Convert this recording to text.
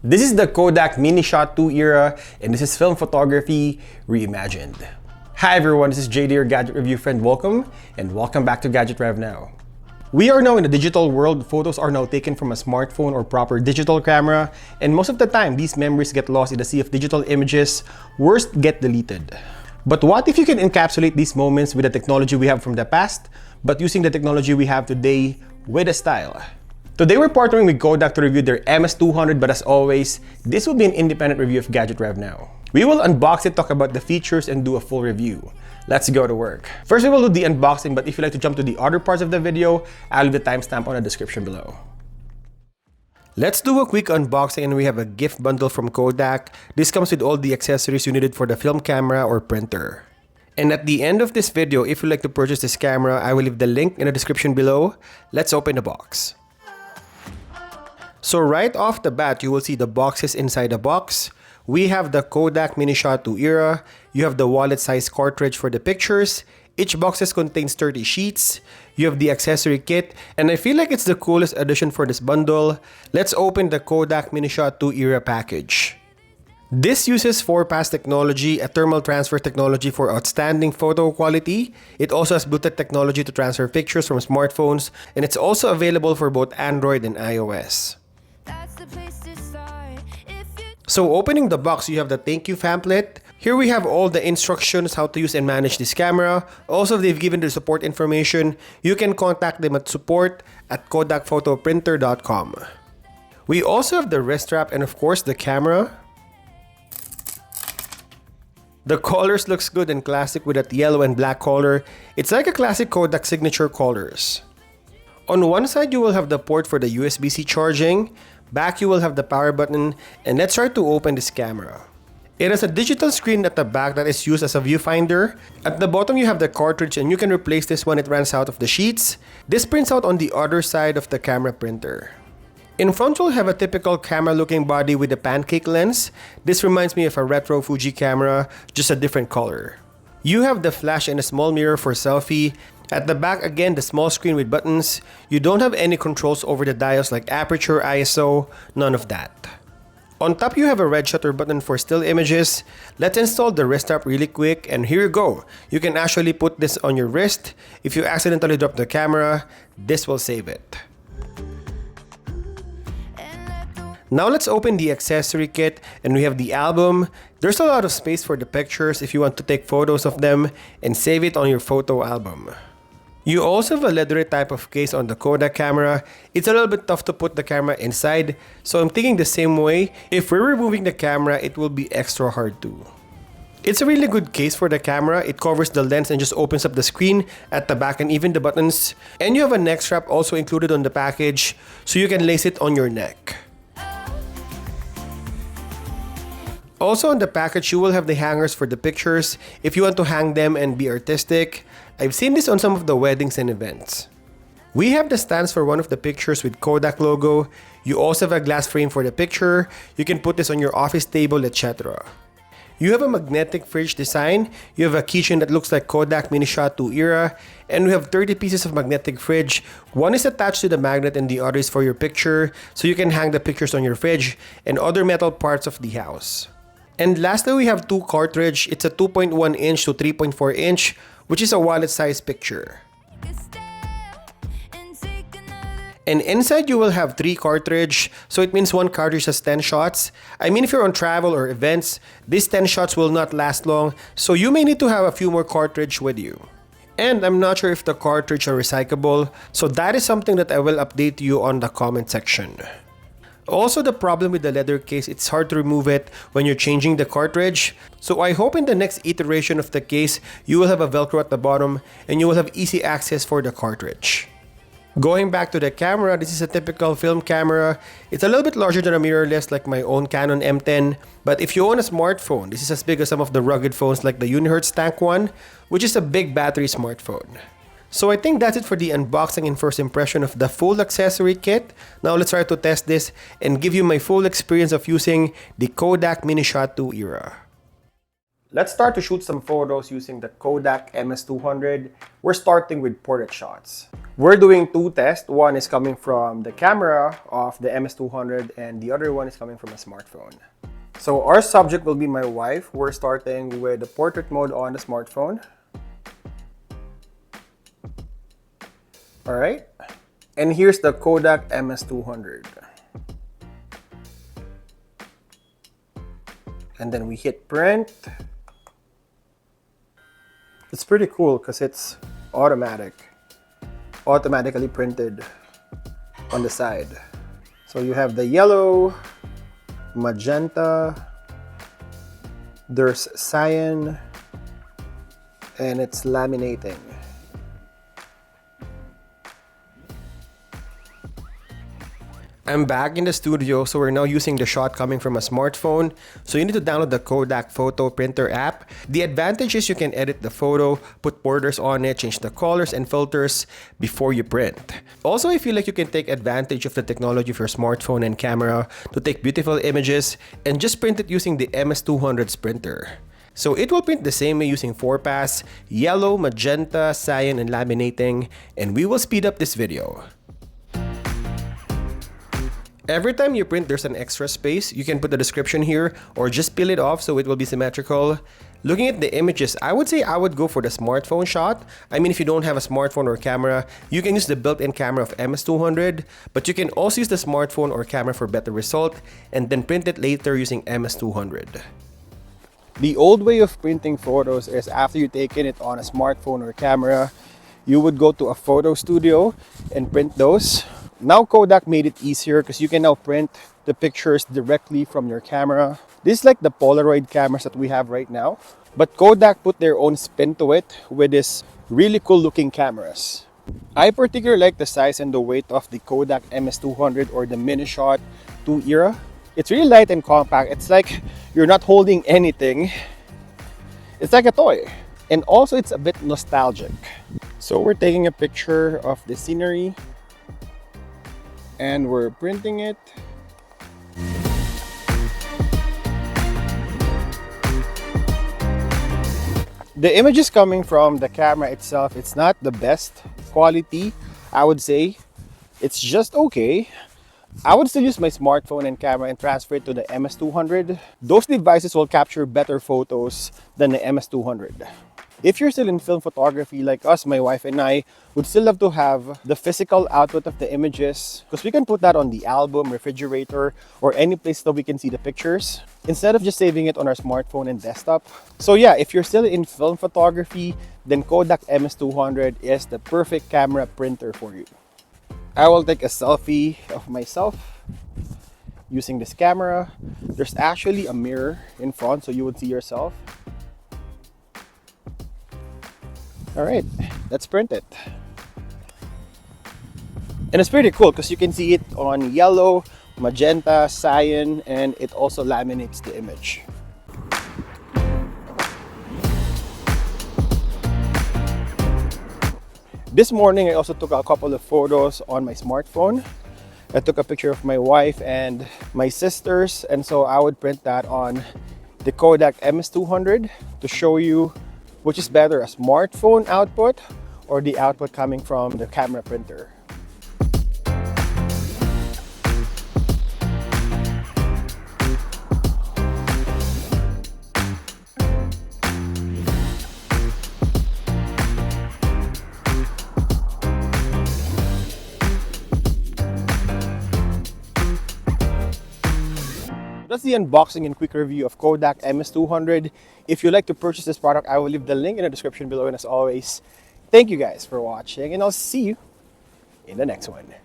This is the Kodak Mini Shot 2 era, and this is film photography reimagined. Hi everyone, this is JD, your gadget review friend. Welcome, and welcome back to GadgetRevNow. We are now in a digital world. Photos are now taken from a smartphone or proper digital camera, and most of the time, these memories get lost in the sea of digital images, worst get deleted. But what if you can encapsulate these moments with the technology we have from the past, but using the technology we have today with a style? Today we're partnering with Kodak to review their MS200, but as always, this will be an independent review of GadgetRevNow. We will unbox it, talk about the features, and do a full review. Let's go to work. First we will do the unboxing, but if you'd like to jump to the other parts of the video, I'll leave the timestamp on the description below. Let's do a quick unboxing, and we have a gift bundle from Kodak. This comes with all the accessories you needed for the film camera or printer. And at the end of this video, if you'd like to purchase this camera, I will leave the link in the description below. Let's open the box. So right off the bat, you will see the boxes inside the box. We have the Kodak Mini Shot 2 era. You have the wallet-sized cartridge for the pictures. Each boxes contains 30 sheets. You have the accessory kit, and I feel like it's the coolest addition for this bundle. Let's open the Kodak Mini Shot 2 era package. This uses 4-pass technology, a thermal transfer technology for outstanding photo quality. It also has Bluetooth technology to transfer pictures from smartphones, and it's also available for both Android and iOS. So opening the box, you have the thank you pamphlet. Here we have all the instructions how to use and manage this camera. Also, they've given the support information. You can contact them at support@kodakphotoprinter.com. We also have the wrist strap and of course the camera. The colors looks good and classic with that yellow and black color. It's like a classic Kodak signature colors. On one side, you will have the port for the USB-C charging. Back, you will have the power button, and let's try to open this camera. It has a digital screen at the back that is used as a viewfinder. At the bottom, you have the cartridge, and you can replace this when it runs out of the sheets. This prints out on the other side of the camera printer. In front, you'll have a typical camera-looking body with a pancake lens. This reminds me of a retro Fuji camera, just a different color. You have the flash and a small mirror for selfie. At the back, again, the small screen with buttons. You don't have any controls over the dials like aperture, ISO, none of that. On top, you have a red shutter button for still images. Let's install the wrist strap really quick, and here you go. You can actually put this on your wrist. If you accidentally drop the camera, this will save it. Now let's open the accessory kit, and we have the album. There's a lot of space for the pictures if you want to take photos of them and save it on your photo album. You also have a leathery type of case on the Kodak camera. It's a little bit tough to put the camera inside, so I'm thinking the same way. If we're removing the camera, it will be extra hard too. It's a really good case for the camera. It covers the lens and just opens up the screen at the back and even the buttons. And you have a neck strap also included on the package, so you can lace it on your neck. Also on the package, you will have the hangers for the pictures if you want to hang them and be artistic. I've seen this on some of the weddings and events. We have the stands for one of the pictures with Kodak logo. You also have a glass frame for the picture. You can put this on your office table, etc. You have a magnetic fridge design. You have a keychain that looks like Kodak Mini Shot 2 era. And we have 30 pieces of magnetic fridge. One is attached to the magnet and the other is for your picture, so you can hang the pictures on your fridge and other metal parts of the house. And lastly, we have 2 cartridge. It's a 2.1 inch to 3.4 inch, which is a wallet-sized picture. And inside you will have 3 cartridge, so it means one cartridge has 10 shots. I mean, if you're on travel or events, these 10 shots will not last long, so you may need to have a few more cartridge with you. And I'm not sure if the cartridge are recyclable, so that is something that I will update you on the comment section. Also, the problem with the leather case, it's hard to remove it when you're changing the cartridge. So I hope in the next iteration of the case, you will have a Velcro at the bottom and you will have easy access for the cartridge. Going back to the camera, this is a typical film camera. It's a little bit larger than a mirrorless like my own Canon M10. But if you own a smartphone, this is as big as some of the rugged phones like the Unihertz Tank one, which is a big battery smartphone. So I think that's it for the unboxing and first impression of the full accessory kit. Now let's try to test this and give you my full experience of using the Kodak Mini Shot 2 era. Let's start to shoot some photos using the Kodak MS200. We're starting with portrait shots. We're doing two tests. One is coming from the camera of the MS200 and the other one is coming from a smartphone. So our subject will be my wife. We're starting with the portrait mode on the smartphone. All right. And here's the Kodak MS200. And then we hit print. It's pretty cool because it's automatically printed on the side. So you have the yellow, magenta, there's cyan, and it's laminating. I'm back in the studio, so we're now using the shot coming from a smartphone. So you need to download the Kodak Photo Printer app. The advantage is you can edit the photo, put borders on it, change the colors and filters before you print. Also, I feel like you can take advantage of the technology of your smartphone and camera to take beautiful images and just print it using the MS200's printer. So it will print the same way using 4-pass, yellow, magenta, cyan, and laminating, and we will speed up this video. Every time you print, there's an extra space. You can put the description here or just peel it off so it will be symmetrical. Looking at the images, I would say I would go for the smartphone shot. I mean, if you don't have a smartphone or camera, you can use the built-in camera of MS200, but you can also use the smartphone or camera for better result and then print it later using MS200. The old way of printing photos is after you've taken it on a smartphone or camera, you would go to a photo studio and print those. Now Kodak made it easier because you can now print the pictures directly from your camera. This is like the Polaroid cameras that we have right now. But Kodak put their own spin to it with this really cool looking cameras. I particularly like the size and the weight of the Kodak MS200 or the Mini Shot 2 era. It's really light and compact. It's like you're not holding anything. It's like a toy. And also it's a bit nostalgic. So we're taking a picture of the scenery and we're printing it. The image is coming from the camera itself. It's not the best quality, I would say. It's just okay. I would still use my smartphone and camera and transfer it to the MS200. Those devices will capture better photos than the MS200. If you're still in film photography like us, my wife and I would still love to have the physical output of the images because we can put that on the album, refrigerator, or any place that we can see the pictures instead of just saving it on our smartphone and desktop. So yeah, if you're still in film photography, then Kodak MS200 is the perfect camera printer for you. I will take a selfie of myself using this camera. There's actually a mirror in front so you would see yourself. All right, let's print it. And it's pretty cool because you can see it on yellow, magenta, cyan, and it also laminates the image. This morning, I also took a couple of photos on my smartphone. I took a picture of my wife and my sisters, and so I would print that on the Kodak MS200 to show you which is better, a smartphone output or the output coming from the camera printer. That's the unboxing and quick review of Kodak MS200. If you'd like to purchase this product, I will leave the link in the description below. And as always, thank you guys for watching, and I'll see you in the next one.